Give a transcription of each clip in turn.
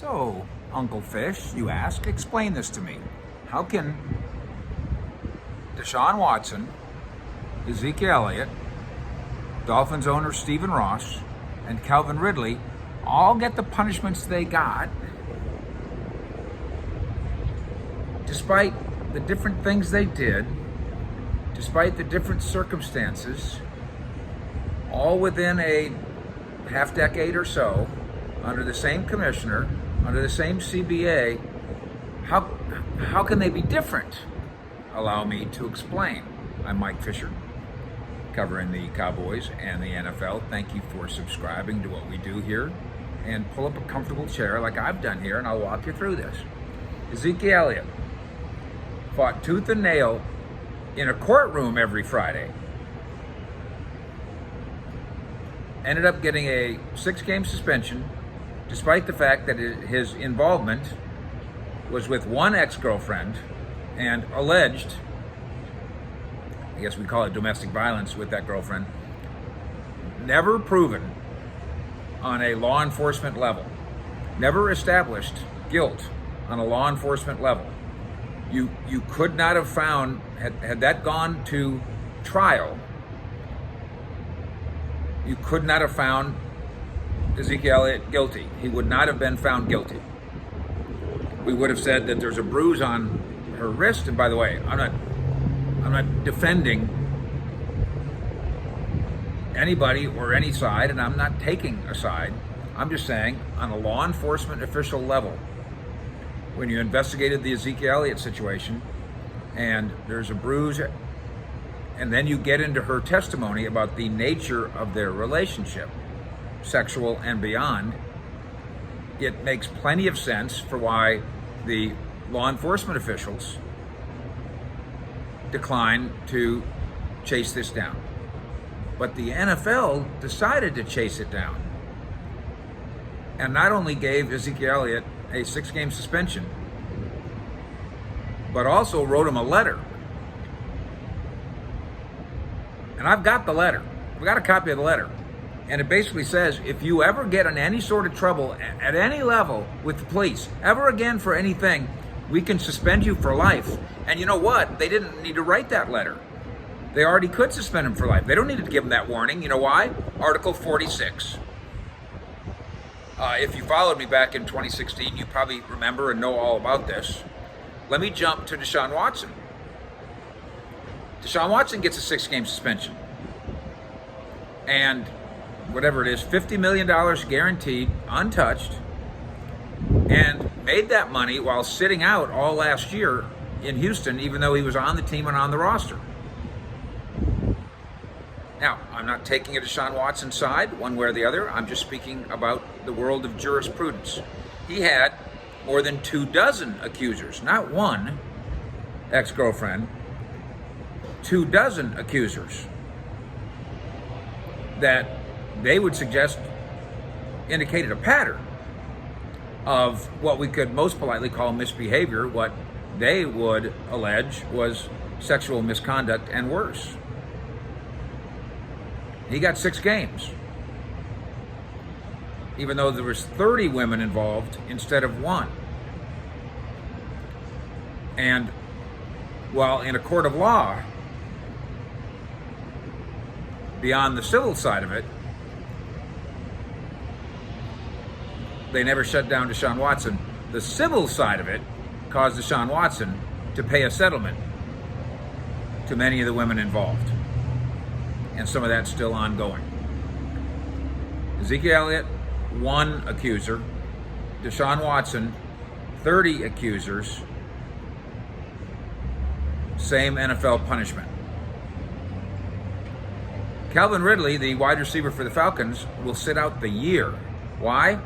So, Uncle Fish, you ask, explain this to me. How can Deshaun Watson, Ezekiel Elliott, Dolphins owner Stephen Ross, and Calvin Ridley all get the punishments they got, despite the different things they did, despite the different circumstances, all within a half decade or so, under the same commissioner, under the same CBA? How can they be different? Allow me to explain. I'm Mike Fisher, covering the Cowboys and the NFL. Thank you for subscribing to what we do here. And pull up a comfortable chair like I've done here, and I'll walk you through this. Ezekiel Elliott fought tooth and nail in a courtroom every Friday. Ended up getting a 6-game suspension, despite the fact that his involvement was with one ex-girlfriend and alleged, I guess we call it domestic violence with that girlfriend, never proven on a law enforcement level, never established guilt on a law enforcement level. You could not have found, had that gone to trial, you could not have found Ezekiel Elliott guilty. He would not have been found guilty. We would have said that there's a bruise on her wrist. And by the way, I'm not defending anybody or any side, and I'm not taking a side. I'm just saying, on a law enforcement official level, when you investigated the Ezekiel Elliott situation, and there's a bruise, and then you get into her testimony about the nature of their relationship, sexual and beyond, it makes plenty of sense for why the law enforcement officials declined to chase this down. But the NFL decided to chase it down, and not only gave Ezekiel Elliott a 6-game suspension, but also wrote him a letter. And I've got the letter. I've got a copy of the letter. And it basically says, if you ever get in any sort of trouble at any level with the police, ever again for anything, we can suspend you for life. And you know what? They didn't need to write that letter. They already could suspend him for life. They don't need to give him that warning. You know why? Article 46. If you followed me back in 2016, you probably remember and know all about this. Let me jump to Deshaun Watson. Deshaun Watson gets a 6-game suspension. And whatever it is, $50 million guaranteed, untouched, and made that money while sitting out all last year in Houston, even though he was on the team and on the roster. Now, I'm not taking a Deshaun Watson side, one way or the other. I'm just speaking about the world of jurisprudence. He had more than 24 accusers, not one ex-girlfriend, 24 accusers that they would suggest indicated a pattern of what we could most politely call misbehavior, what they would allege was sexual misconduct and worse. He got 6 games, even though there was 30 women involved instead of 1. And while in a court of law, beyond the civil side of it, they never shut down Deshaun Watson. The civil side of it caused Deshaun Watson to pay a settlement to many of the women involved. And some of that's still ongoing. Ezekiel Elliott, 1 accuser. Deshaun Watson, 30 accusers. Same NFL punishment. Calvin Ridley, the wide receiver for the Falcons, will sit out the year. Why?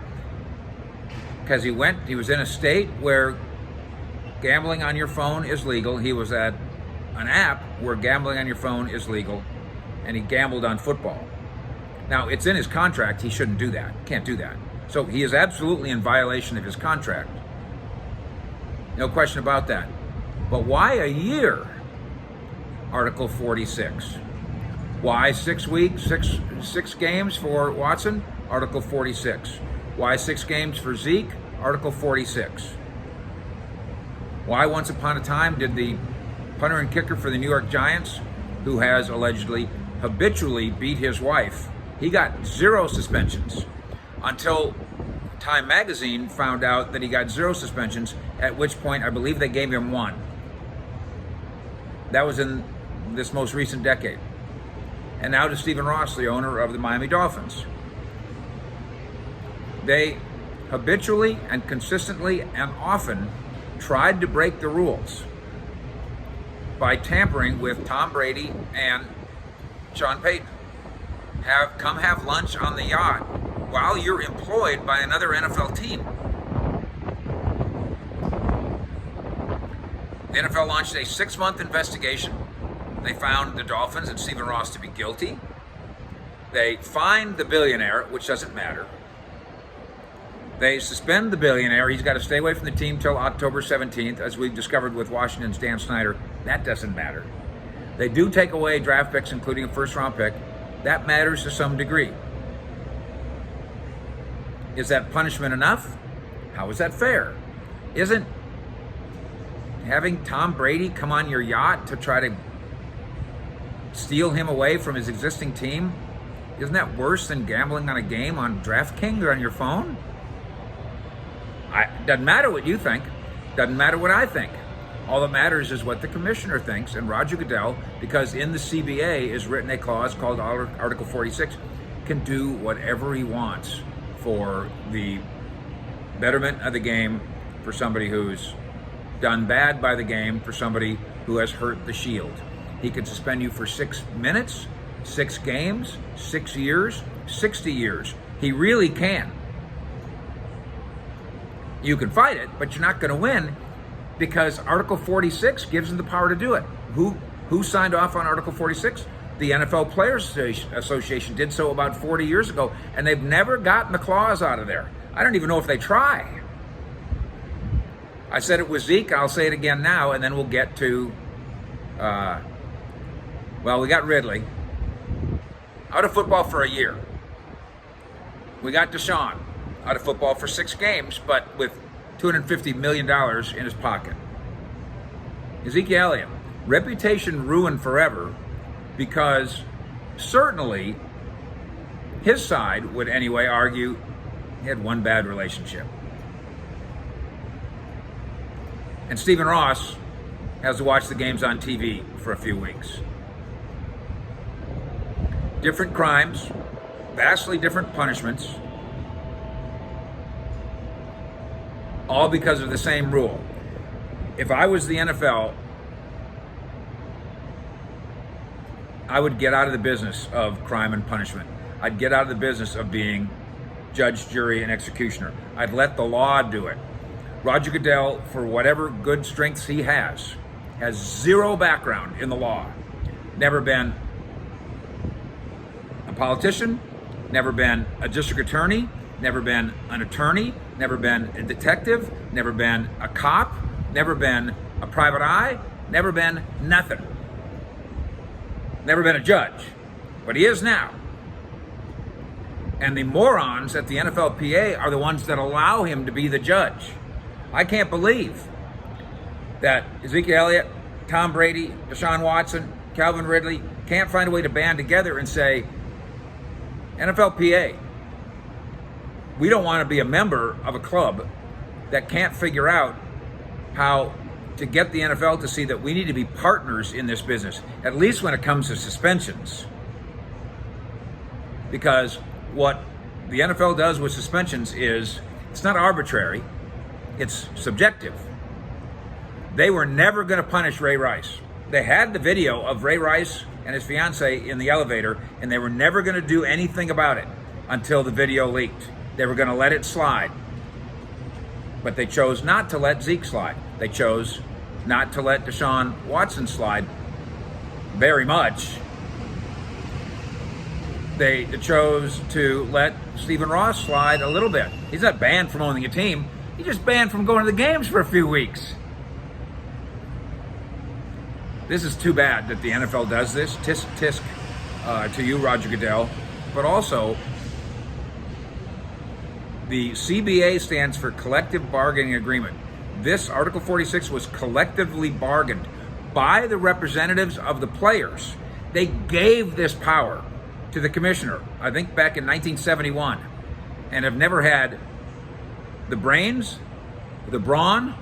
Because he was in a state where gambling on your phone is legal. He was at an app where gambling on your phone is legal, and he gambled on football. Now, it's in his contract. He shouldn't do that. Can't do that. So he is absolutely in violation of his contract. No question about that. But why a year? Article 46. Why 6 weeks, six games for Watson? Article 46. Why 6 games for Zeke? Article 46. Why once upon a time did the punter and kicker for the New York Giants, who has allegedly habitually beat his wife, he got 0 suspensions until Time Magazine found out that he got 0 suspensions, at which point I believe they gave him 1. That was in this most recent decade. And now to Stephen Ross, the owner of the Miami Dolphins. They habitually and consistently and often tried to break the rules by tampering with Tom Brady and Sean Payton. Come have lunch on the yacht while you're employed by another NFL team. The NFL launched a 6-month investigation. They found the Dolphins and Stephen Ross to be guilty. They fined the billionaire, which doesn't matter. They suspend the billionaire. He's got to stay away from the team till October 17th, as we've discovered with Washington's Dan Snyder. That doesn't matter. They do take away draft picks, including a first-round pick. That matters to some degree. Is that punishment enough? How is that fair? Isn't having Tom Brady come on your yacht to try to steal him away from his existing team, isn't that worse than gambling on a game on DraftKings or on your phone? Doesn't matter what you think. Doesn't matter what I think. All that matters is what the commissioner thinks, and Roger Goodell, because in the CBA is written a clause called Article 46, can do whatever he wants for the betterment of the game, for somebody who's done bad by the game, for somebody who has hurt the shield. He can suspend you for 6 minutes, 6 games, 6 years, 60 years. He really can. You can fight it, but you're not going to win, because Article 46 gives him the power to do it. Who signed off on Article 46? The NFL Players Association did so about 40 years ago, and they've never gotten the clause out of there. I don't even know if they try. I said it with Zeke, I'll say it again now, and then we'll get to, we got Ridley out of football for a year. We got Deshaun out of football for 6 games, but with $250 million in his pocket. Ezekiel Elliott, reputation ruined forever, because certainly his side would anyway argue he had one bad relationship. And Stephen Ross has to watch the games on TV for a few weeks. Different crimes, vastly different punishments, all because of the same rule. If I was the NFL, I would get out of the business of crime and punishment. I'd get out of the business of being judge, jury, and executioner. I'd let the law do it. Roger Goodell, for whatever good strengths he has zero background in the law. Never been a politician, never been a district attorney, never been an attorney, never been a detective, never been a cop, never been a private eye, never been nothing. Never been a judge, but he is now. And the morons at the NFLPA are the ones that allow him to be the judge. I can't believe that Ezekiel Elliott, Tom Brady, Deshaun Watson, Calvin Ridley can't find a way to band together and say, NFLPA, we don't want to be a member of a club that can't figure out how to get the NFL to see that we need to be partners in this business, at least when it comes to suspensions. Because what the NFL does with suspensions is, it's not arbitrary, it's subjective. They were never going to punish Ray Rice. They had the video of Ray Rice and his fiance in the elevator, and they were never going to do anything about it until the video leaked. They were going to let it slide. But they chose not to let Zeke slide. They chose not to let Deshaun Watson slide very much. They chose to let Stephen Ross slide a little bit. He's not banned from owning a team. He's just banned from going to the games for a few weeks. This is too bad that the NFL does this. Tisk, tisk to you, Roger Goodell. But also, The CBA stands for collective bargaining agreement. This Article 46 was collectively bargained by the representatives of the players. They gave this power to the commissioner, I think back in 1971, and have never had the brains, the brawn,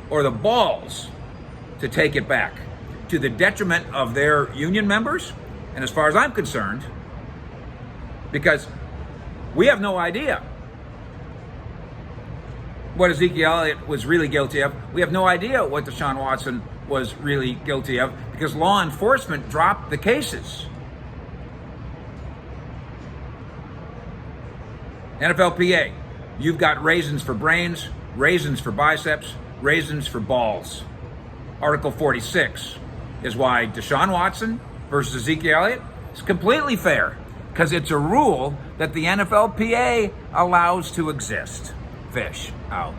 or the balls to take it back, to the detriment of their union members, and as far as I'm concerned, because we have no idea what Ezekiel Elliott was really guilty of. We have no idea what Deshaun Watson was really guilty of, because law enforcement dropped the cases. NFLPA, you've got raisins for brains, raisins for biceps, raisins for balls. Article 46 is why Deshaun Watson versus Ezekiel Elliott is completely fair, because it's a rule that the NFLPA allows to exist. Fish out.